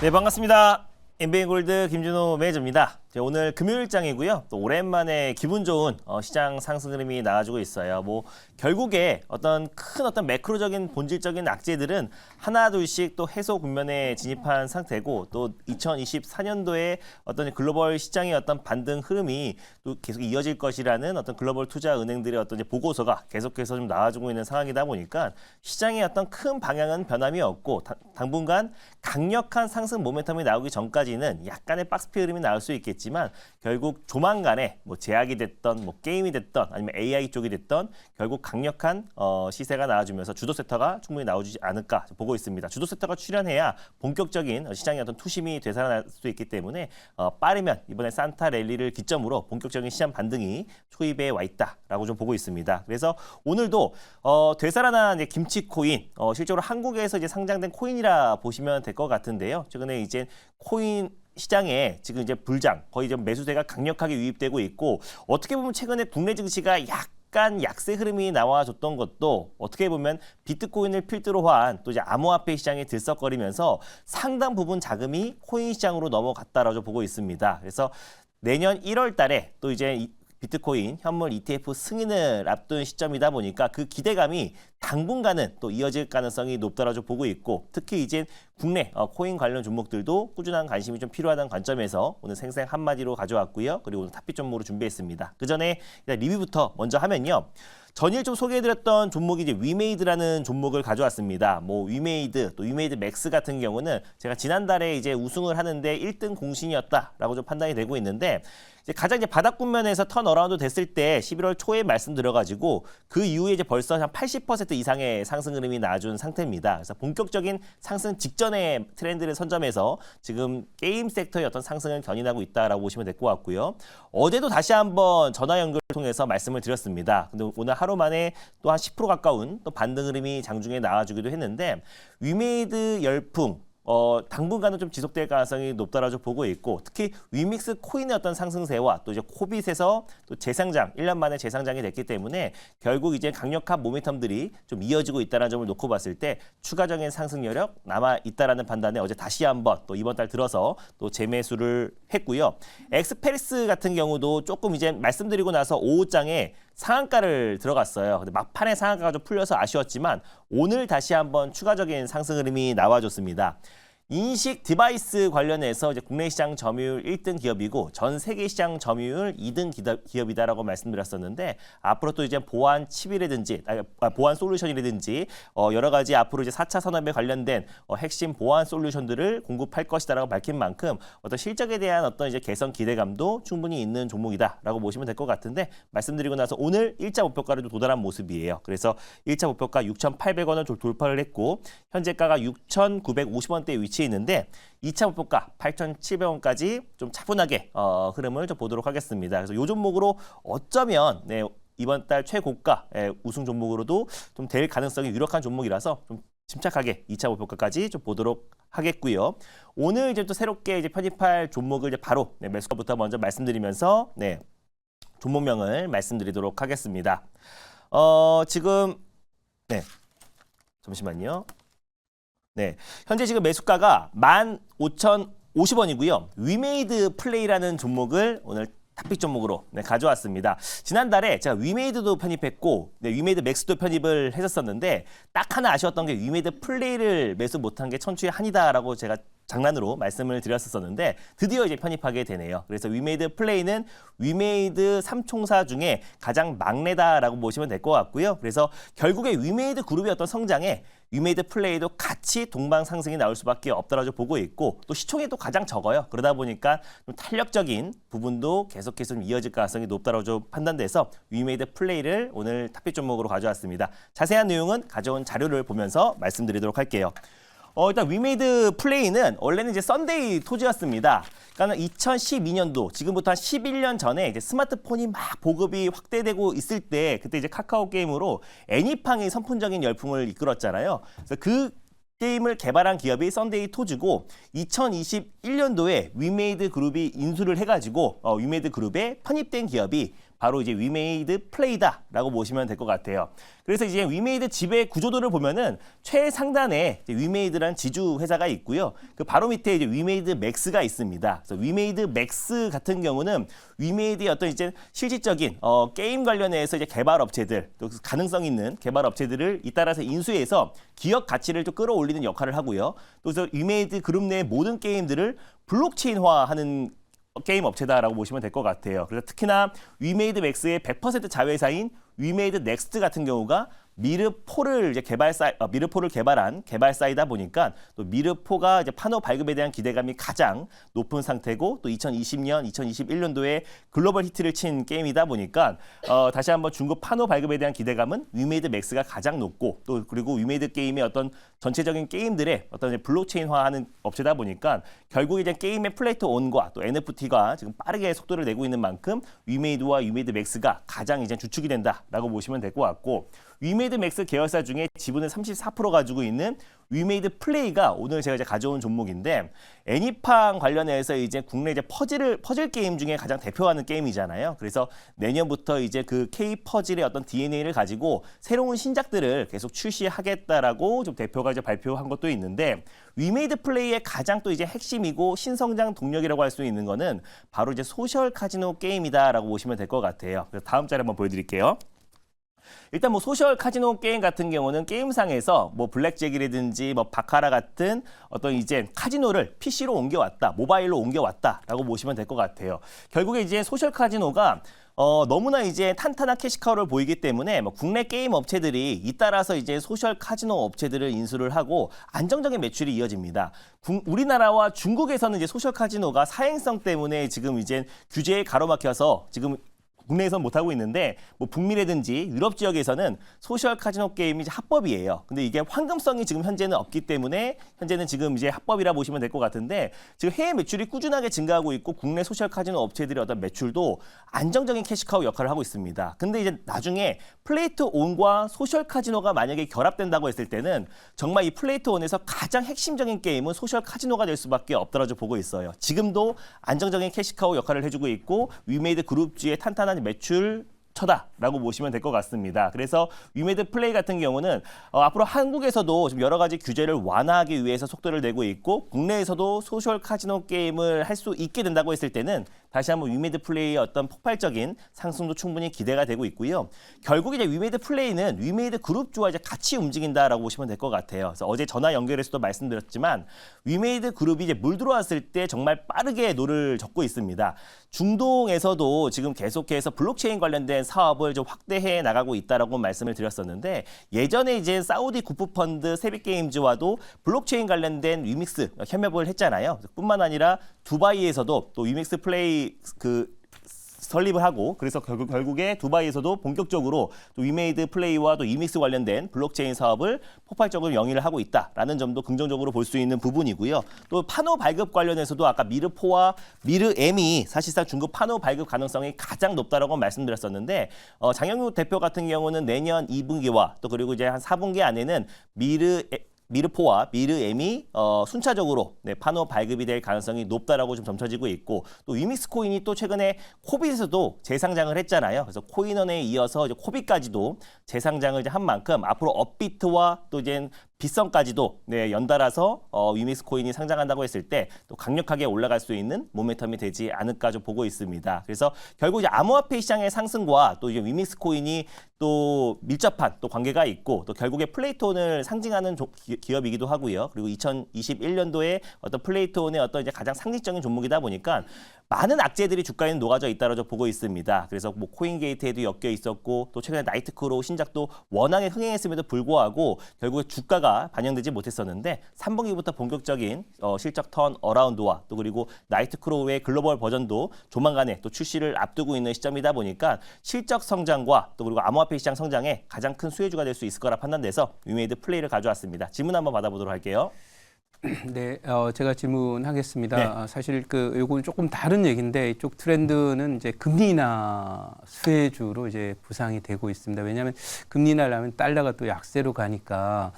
네, 반갑습니다. 엔비골드 김준호 매니저입니다. 오늘 금요일장이고요. 또 오랜만에 기분 좋은 시장 상승 흐름이 나와주고 있어요. 결국에 큰 매크로적인 본질적인 악재들은 하나 둘씩 또 해소 국면에 진입한 상태고, 또 2024년도에 글로벌 시장의 반등 흐름이 또 계속 이어질 것이라는 글로벌 투자 은행들의 이제 보고서가 계속해서 좀 나와주고 있는 상황이다 보니까 시장의 큰 방향은 변함이 없고, 당분간 강력한 상승 모멘텀이 나오기 전까지는 약간의 박스피 흐름이 나올 수 있겠지만, 결국 조만간에 제약이 됐던 게임이 됐던 아니면 AI 쪽이 됐던 결국 강력한 시세가 나와주면서 주도 섹터가 충분히 나오지 않을까 보고 있습니다. 주도 섹터가 출현해야 본격적인 시장의 투심이 되살아날 수 있기 때문에 빠르면 이번에 산타 랠리를 기점으로 본격적인 시장 반등이 초입에 와 있다라고 좀 보고 있습니다. 그래서 오늘도 되살아난 김치코인, 실제로 한국에서 상장된 코인이라 보시면 될 것 같은데요. 최근에 이제 코인 시장에 지금 불장, 거의 매수세가 강력하게 유입되고 있고, 어떻게 보면 최근에 국내 증시가 약간 약세 흐름이 나와줬던 것도 어떻게 보면 비트코인을 필두로 한 또 암호화폐 시장에 들썩거리면서 상당 부분 자금이 코인 시장으로 넘어갔다라고 보고 있습니다. 그래서 내년 1월 달에 또 비트코인 현물 ETF 승인을 앞둔 시점이다 보니까 그 기대감이 당분간은 또 이어질 가능성이 높다라고 보고 있고, 특히 이제 국내 코인 관련 종목들도 꾸준한 관심이 좀 필요하다는 관점에서 오늘 생생 한마디로 가져왔고요. 그리고 오늘 탑픽 종목으로 준비했습니다. 그 전에 리뷰부터 먼저 하면요. 전일 좀 소개해드렸던 종목이 위메이드라는 종목을 가져왔습니다. 위메이드, 또 위메이드 맥스 같은 경우는 제가 지난달에 우승을 하는데 1등 공신이었다라고 좀 판단이 되고 있는데, 가장 바닥 국면에서 턴어라운드 됐을 때 11월 초에 말씀드려가지고 그 이후에 벌써 한 80% 이상의 상승 흐름이 나와준 상태입니다. 그래서 본격적인 상승 직전의 트렌드를 선점해서 지금 게임 섹터의 상승을 견인하고 있다라고 보시면 될 것 같고요. 어제도 다시 한번 전화 연결을 통해서 말씀을 드렸습니다. 근데 오늘 하루 만에 또 한 10% 가까운 또 반등 흐름이 장중에 나와주기도 했는데, 위메이드 열풍 당분간은 좀 지속될 가능성이 높다라고 보고 있고, 특히 위믹스 코인의 상승세와 또 코빗에서 또 재상장, 1년 만에 재상장이 됐기 때문에 결국 강력한 모멘텀들이 좀 이어지고 있다는 점을 놓고 봤을 때 추가적인 상승 여력 남아 있다라는 판단에 어제 다시 한번 또 이번 달 들어서 또 재매수를 했고요. 엑스페리스 같은 경우도 조금 말씀드리고 나서 오후장에 상한가를 들어갔어요. 근데 막판에 상한가가 좀 풀려서 아쉬웠지만 오늘 다시 한번 추가적인 상승 흐름이 나와줬습니다. 인식 디바이스 관련해서 국내 시장 점유율 1등 기업이고 전 세계 시장 점유율 2등 기업이다라고 말씀드렸었는데, 앞으로 또 보안 칩이라든지 보안 솔루션이라든지 여러 가지 앞으로 4차 산업에 관련된 핵심 보안 솔루션들을 공급할 것이다라고 밝힌 만큼 실적에 대한 개선 기대감도 충분히 있는 종목이다라고 보시면 될 것 같은데, 말씀드리고 나서 오늘 1차 목표가를 도달한 모습이에요. 그래서 1차 목표가 6,800원을 돌파를 했고 현재가가 6,950원대에 위치해 있는데 2차 목표가 8,700원까지 좀 차분하게 흐름을 좀 보도록 하겠습니다. 그래서 이 종목으로 어쩌면 이번 달 최고가 우승 종목으로도 좀 될 가능성이 유력한 종목이라서 좀 침착하게 2차 목표가까지 좀 보도록 하겠고요. 오늘 또 새롭게 편입할 종목을 바로 매수가부터 먼저 말씀드리면서 종목명을 말씀드리도록 하겠습니다. 지금 잠시만요. 현재 지금 매수가가 15,050원이고요. 위메이드 플레이라는 종목을 오늘 탑픽 종목으로 가져왔습니다. 지난달에 제가 위메이드도 편입했고 위메이드 맥스도 편입을 했었는데, 딱 하나 아쉬웠던 게 위메이드 플레이를 매수 못한 게 천추의 한이다라고 제가 장난으로 말씀을 드렸었는데 드디어 편입하게 되네요. 그래서 위메이드 플레이는 위메이드 3총사 중에 가장 막내다라고 보시면 될 것 같고요. 그래서 결국에 위메이드 그룹의 성장에 위메이드 플레이도 같이 동방 상승이 나올 수밖에 없다라고 보고 있고, 또 시총이 또 가장 적어요. 그러다 보니까 좀 탄력적인 부분도 계속해서 좀 이어질 가능성이 높다라고 판단돼서 위메이드 플레이를 오늘 탑픽 종목으로 가져왔습니다. 자세한 내용은 가져온 자료를 보면서 말씀드리도록 할게요. 일단 위메이드 플레이는 원래는 썬데이 토지였습니다. 그러니까 2012년도, 지금부터 한 11년 전에 스마트폰이 막 보급이 확대되고 있을 때, 그때 카카오 게임으로 애니팡이 선풍적인 열풍을 이끌었잖아요. 그래서 그 게임을 개발한 기업이 썬데이 토즈고, 2021년도에 위메이드 그룹이 인수를 해가지고 위메이드 그룹에 편입된 기업이 바로 이제 위메이드 플레이다라고 보시면 될 것 같아요. 그래서 이제 위메이드 지배 구조도를 보면은 최상단에 위메이드란 지주 회사가 있고요. 그 바로 밑에 이제 위메이드 맥스가 있습니다. 그래서 위메이드 맥스 같은 경우는 위메이드의 어떤 이제 실질적인 게임 관련해서 이제 개발 업체들, 또 가능성 있는 개발 업체들을 잇따라서 인수해서 기업 가치를 좀 끌어올리는 역할을 하고요. 또 그래서 위메이드 그룹 내 모든 게임들을 블록체인화하는 게임 업체다라고 보시면 될 것 같아요. 그래서 특히나 위메이드 맥스의 100% 자회사인 위메이드 넥스트 같은 경우가 미르4를 이제 미르4를 개발한 개발사이다 보니까 또 미르4가 이제 판호 발급에 대한 기대감이 가장 높은 상태고 또 2020년, 2021년도에 글로벌 히트를 친 게임이다 보니까 다시 한번 중국 판호 발급에 대한 기대감은 위메이드 맥스가 가장 높고 또 그리고 위메이드 게임의 어떤 전체적인 게임들의 어떤 블록체인화하는 업체다 보니까 결국 이제 게임의 플레이트 온과 또 NFT가 지금 빠르게 속도를 내고 있는 만큼 위메이드와 위메이드 맥스가 가장 이제 주축이 된다라고 보시면 될 것 같고 위메이드 맥스 계열사 중에 지분을 34% 가지고 있는 위메이드 플레이가 오늘 제가 이제 가져온 종목인데 애니팡 관련해서 이제 국내 이제 퍼즐 게임 중에 가장 대표하는 게임이잖아요. 그래서 내년부터 이제 그 K 퍼즐의 어떤 DNA를 가지고 새로운 신작들을 계속 출시하겠다라고 좀 대표가 이제 발표한 것도 있는데 위메이드 플레이의 가장 또 이제 핵심이고 신성장 동력이라고 할 수 있는 거는 바로 이제 소셜 카지노 게임이다라고 보시면 될 것 같아요. 그래서 다음 자료 한번 보여드릴게요. 일단 뭐 소셜 카지노 게임 같은 경우는 게임상에서 뭐 블랙잭이라든지 뭐 바카라 같은 어떤 이제 카지노를 PC로 옮겨왔다, 모바일로 옮겨왔다라고 보시면 될 것 같아요. 결국에 이제 소셜 카지노가 너무나 이제 탄탄한 캐시카우를 보이기 때문에 뭐 국내 게임 업체들이 잇따라서 이제 소셜 카지노 업체들을 인수를 하고 안정적인 매출이 이어집니다. 우리나라와 중국에서는 이제 소셜 카지노가 사행성 때문에 지금 이제 규제에 가로막혀서 지금 국내에서는 못하고 있는데 뭐 북미라든지 유럽 지역에서는 소셜 카지노 게임이 이제 합법이에요. 근데 이게 황금성이 지금 현재는 없기 때문에 현재는 지금 이제 합법이라 보시면 될 것 같은데 지금 해외 매출이 꾸준하게 증가하고 있고 국내 소셜 카지노 업체들의 어떤 매출도 안정적인 캐시카우 역할을 하고 있습니다. 근데 이제 나중에 플레이트 온과 소셜 카지노가 만약에 결합된다고 했을 때는 정말 이 플레이트 온에서 가장 핵심적인 게임은 소셜 카지노가 될 수밖에 없다라고 보고 있어요. 지금도 안정적인 캐시카우 역할을 해주고 있고 위메이드 그룹주의 탄탄한 매출 터다라고 보시면 될 것 같습니다. 그래서 위메이드 플레이 같은 경우는 앞으로 한국에서도 좀 여러 가지 규제를 완화하기 위해서 속도를 내고 있고 국내에서도 소셜 카지노 게임을 할 수 있게 된다고 했을 때는 다시 한번 위메이드 플레이의 어떤 폭발적인 상승도 충분히 기대가 되고 있고요. 결국 이제 위메이드 플레이는 위메이드 그룹주와 이제 같이 움직인다라고 보시면 될 것 같아요. 그래서 어제 전화 연결해서도 말씀드렸지만 위메이드 그룹이 이제 물 들어왔을 때 정말 빠르게 노를 젓고 있습니다. 중동에서도 지금 계속해서 블록체인 관련된 사업을 좀 확대해 나가고 있다라고 말씀을 드렸었는데 예전에 이제 사우디 구프펀드 세빅게임즈와도 블록체인 관련된 위믹스 협업을 했잖아요. 뿐만 아니라 두바이에서도 또 위믹스 플레이 설립을 하고 그래서 결국에 두바이에서도 본격적으로 또 위메이드 플레이와 또 이믹스 관련된 블록체인 사업을 폭발적으로 영위를 하고 있다라는 점도 긍정적으로 볼 수 있는 부분이고요. 또 판호 발급 관련해서도 아까 미르4와 미르M이 사실상 중국 판호 발급 가능성이 가장 높다라고 말씀드렸었는데 장영욱 대표 같은 경우는 내년 2분기와 또 그리고 이제 한 4분기 안에는 미르4와 미르M이 순차적으로 판호 발급이 될 가능성이 높다라고 좀 점쳐지고 있고 또 위믹스 코인이 또 최근에 코빗에서도 재상장을 했잖아요. 그래서 코인원에 이어서 이제 코빗까지도 재상장을 이제 한 만큼 앞으로 업비트와 또 이제 빗성까지도 연달아서 위믹스 코인이 상장한다고 했을 때 또 강력하게 올라갈 수 있는 모멘텀이 되지 않을까 좀 보고 있습니다. 그래서 결국 이제 암호화폐 시장의 상승과 또 이제 위믹스 코인이 또 밀접한 또 관계가 있고 또 결국에 플레이톤을 상징하는 기업이기도 하고요. 그리고 2021년도에 어떤 플레이톤의 어떤 이제 가장 상징적인 종목이다 보니까 많은 악재들이 주가에는 녹아져 있다고 보고 있습니다. 그래서 뭐 코인게이트에도 엮여 있었고 또 최근에 나이트크로우 신작도 워낙에 흥행했음에도 불구하고 결국에 주가가 반영되지 못했었는데 3분기부터 본격적인 실적 턴 어라운드와 또 그리고 나이트크로우의 글로벌 버전도 조만간에 또 출시를 앞두고 있는 시점이다 보니까 실적 성장과 또 그리고 암호화폐 시장 성장에 가장 큰 수혜주가 될 수 있을 거라 판단돼서 위메이드 플레이를 가져왔습니다. 질문 한번 받아보도록 할게요. 네, 제가 질문하겠습니다. 네. 사실 요건 조금 다른 얘기인데 이쪽 트렌드는 이제 금리 인하 수혜주로 이제 부상이 되고 있습니다. 왜냐하면 금리 인하를 하면 달러가 또 약세로 가니까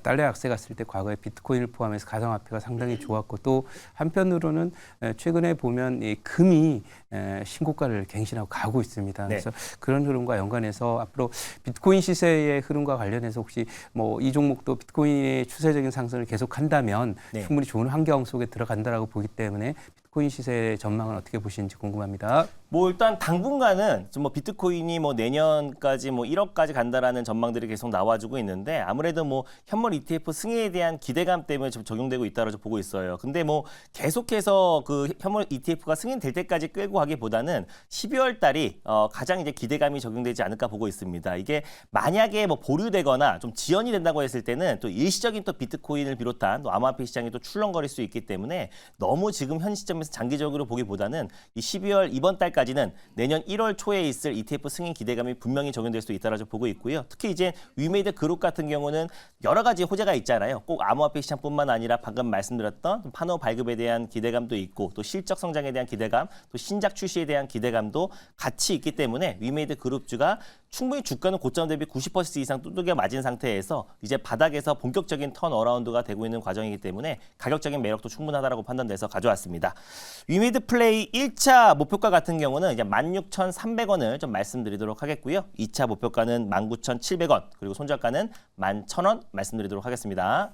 달러 약세 갔을 때 과거에 비트코인을 포함해서 가상화폐가 상당히 좋았고 또 한편으로는 최근에 보면 이 금이 신고가를 갱신하고 가고 있습니다. 네. 그래서 그런 흐름과 연관해서 앞으로 비트코인 시세의 흐름과 관련해서 혹시 뭐 이 종목도 비트코인의 추세적인 상승을 계속한다면 네. 충분히 좋은 환경 속에 들어간다라고 보기 때문에 비트코인 시세의 전망은 어떻게 보시는지 궁금합니다. 뭐 일단 당분간은 좀 뭐 비트코인이 뭐 내년까지 뭐 1억까지 간다라는 전망들이 계속 나와주고 있는데 아무래도 뭐 현물 ETF 승인에 대한 기대감 때문에 좀 적용되고 있다고 보고 있어요. 근데 뭐 계속해서 그 현물 ETF가 승인될 때까지 끌고 가기보다는 12월 달이 가장 이제 기대감이 적용되지 않을까 보고 있습니다. 이게 만약에 뭐 보류되거나 좀 지연이 된다고 했을 때는 또 일시적인 또 비트코인을 비롯한 또 암호화폐 시장이 또 출렁거릴 수 있기 때문에 너무 지금 현 시점에서 장기적으로 보기보다는 이 12월 이번 달까지는 내년 1월 초에 있을 ETF 승인 기대감이 분명히 적용될 수 있다라고 보고 있고요. 특히 이제 위메이드 그룹 같은 경우는 여러 가지 호재가 있잖아요. 꼭 암호화폐 시장뿐만 아니라 방금 말씀드렸던 판호 발급에 대한 기대감도 있고 또 실적 성장에 대한 기대감, 또 신작 출시에 대한 기대감도 같이 있기 때문에 위메이드 그룹주가 충분히 주가는 고점 대비 90% 이상 두들겨 맞은 상태에서 이제 바닥에서 본격적인 턴어라운드가 되고 있는 과정이기 때문에 가격적인 매력도 충분하다고 판단돼서 가져왔습니다. 위메이드 플레이 1차 목표가 같은 경우는 이제 16,300원을 좀 말씀드리도록 하겠고요. 2차 목표가는 19,700원, 그리고 손절가는 11,000원 말씀드리도록 하겠습니다.